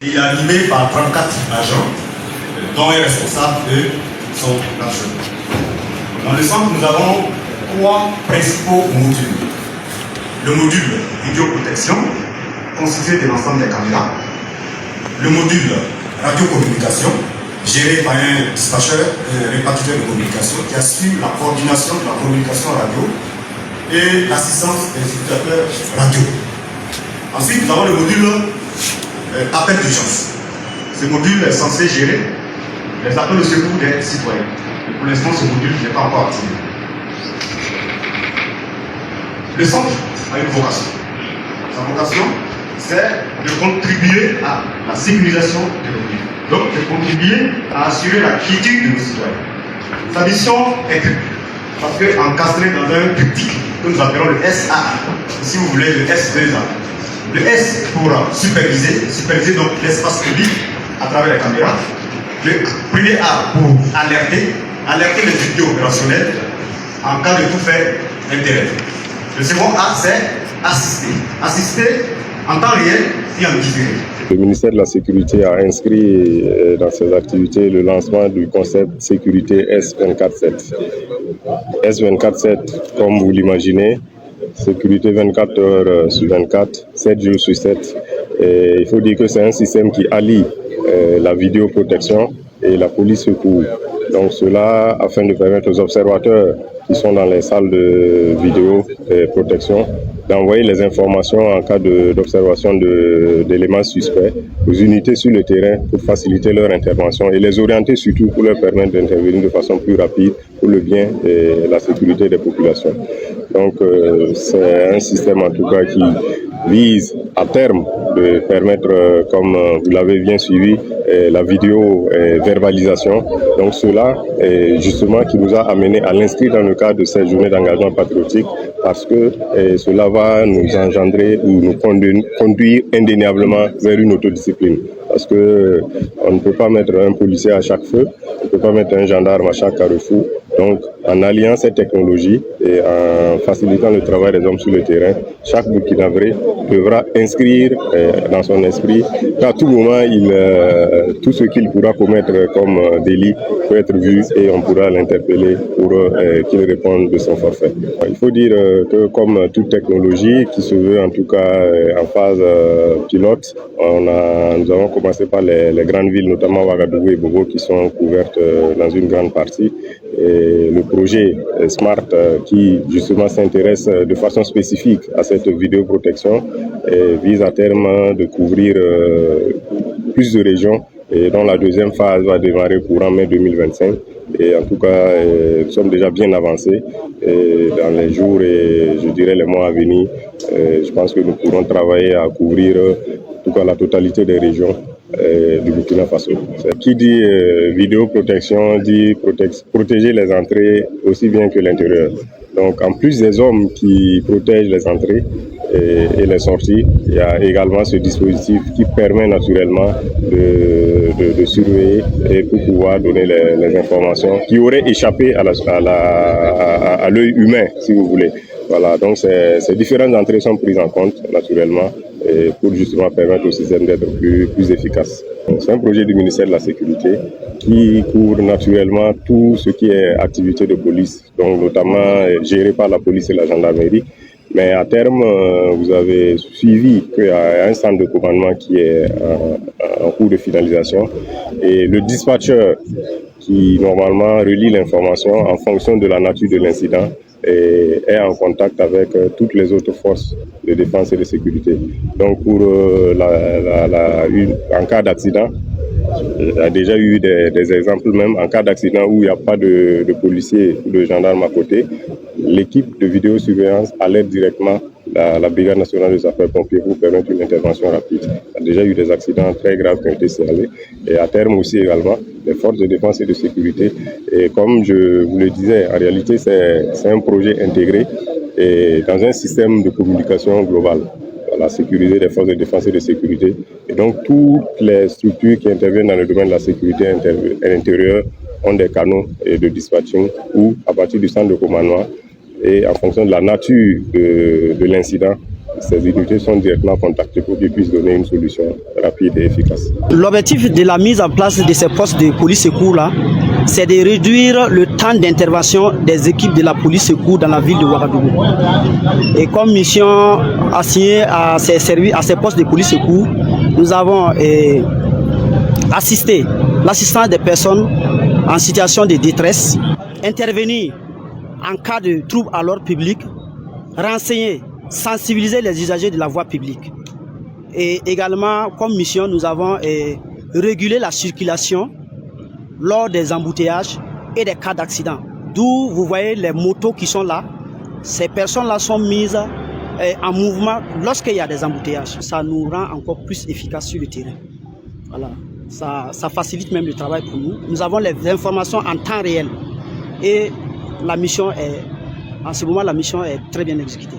Il est animé par 34 agents, dont est responsable de son argent. Dans le centre, nous avons 3 principaux modules. Le module vidéoprotection, constitué de l'ensemble des caméras. Le module radiocommunication, géré par un dispatcheur répartiteur de communication qui assure la coordination de la communication radio et l'assistance des utilisateurs radio. Ensuite, nous avons le module appel d'urgence. Ce module est censé gérer les appels de secours des citoyens. Et pour l'instant, ce module n'est pas encore activé. Le centre a une vocation. Sa vocation, c'est de contribuer à la sécurisation de nos villes. Donc, de contribuer à assurer la quiétude de nos citoyens. Sa mission est triple, parce qu'encastrée dans un triptyque que nous appelons le SA, si vous voulez, le S2A. Le S pour superviser donc l'espace public à travers les caméras. Le premier A pour alerter les unités opérationnelles en cas de tout fait d'intérêt. Le second A, c'est assister en temps réel et en différé. Le ministère de la Sécurité a inscrit dans ses activités le lancement du concept sécurité S247. S247, comme vous l'imaginez, sécurité 24 heures sur 24, 7 jours sur 7. Et il faut dire que c'est un système qui allie la vidéoprotection et la police secours. Donc cela afin de permettre aux observateurs qui sont dans les salles de vidéoprotection d'envoyer les informations en cas d'observation d'éléments suspects aux unités sur le terrain pour faciliter leur intervention et les orienter surtout pour leur permettre d'intervenir de façon plus rapide pour le bien et la sécurité des populations. Donc c'est un système en tout cas qui vise à terme de permettre, comme vous l'avez bien suivi, la vidéo verbalisation. Donc cela est justement qui nous a amené à l'inscrire dans le cadre de cette journée d'engagement patriotique parce que cela va nous engendrer ou nous conduire indéniablement vers une autodiscipline. Parce que on ne peut pas mettre un policier à chaque feu, on ne peut pas mettre un gendarme à chaque carrefour. Donc, en alliant cette technologie et en facilitant le travail des hommes sur le terrain, chaque Burkinabé devra inscrire dans son esprit qu'à tout moment, tout ce qu'il pourra commettre comme délit peut être vu et on pourra l'interpeller pour qu'il réponde de son forfait. Il faut dire que comme toute technologie qui se veut en tout cas en phase pilote, nous avons commencé par les grandes villes, notamment Ouagadougou et Bobo, qui sont couvertes dans une grande partie. Et le projet SMART qui justement s'intéresse de façon spécifique à cette vidéoprotection vise à terme de couvrir plus de régions et dont la deuxième phase va démarrer courant mai 2025. Et en tout cas, nous sommes déjà bien avancés et dans les jours et je dirais les mois à venir, je pense que nous pourrons travailler à couvrir en tout cas la totalité des régions du Burkina Faso. Qui dit vidéoprotection dit protéger les entrées aussi bien que l'intérieur. Donc en plus des hommes qui protègent les entrées et les sorties, il y a également ce dispositif qui permet naturellement de surveiller et pour pouvoir donner les informations qui auraient échappé à l'œil humain, si vous voulez. Voilà, donc ces différentes entrées sont prises en compte naturellement et pour justement permettre au système d'être plus efficace. C'est un projet du ministère de la Sécurité qui couvre naturellement tout ce qui est activité de police, donc notamment géré par la police et la gendarmerie. Mais à terme, vous avez suivi qu'il y a un centre de commandement qui est en cours de finalisation et le dispatcheur qui normalement relie l'information en fonction de la nature de l'incident et est en contact avec toutes les autres forces de défense et de sécurité. Donc pour en cas d'accident, il y a déjà eu des exemples même en cas d'accident où il n'y a pas de policiers ou de gendarmes à côté. L'équipe de vidéosurveillance alerte directement la Brigade nationale des sapeurs-pompiers pour permettre une intervention rapide. Il y a déjà eu des accidents très graves qui ont été signalés. Et à terme aussi également, les forces de défense et de sécurité. Et comme je vous le disais, en réalité, c'est un projet intégré et dans un système de communication global. La sécurité des forces de défense et de sécurité. Et donc, toutes les structures qui interviennent dans le domaine de la sécurité intérieure ont des canaux de dispatching où, à partir du centre de commandement et en fonction de la nature de l'incident, ces unités sont directement contactées pour qu'ils puissent donner une solution rapide et efficace. L'objectif de la mise en place de ces postes de police secours là, c'est de réduire le temps d'intervention des équipes de la police secours dans la ville de Ouagadougou. Et comme mission assignée à ces services, à ces postes de police secours, nous avons assisté l'assistance des personnes en situation de détresse, intervenir en cas de trouble à l'ordre public, renseigner, sensibiliser les usagers de la voie publique. Et également, comme mission, nous avons régulé la circulation lors des embouteillages et des cas d'accident. D'où vous voyez les motos qui sont là. Ces personnes-là sont mises en mouvement lorsqu'il y a des embouteillages. Ça nous rend encore plus efficaces sur le terrain. Voilà. Ça facilite même le travail pour nous. Nous avons les informations en temps réel. Et la mission est, en ce moment, la mission est très bien exécutée.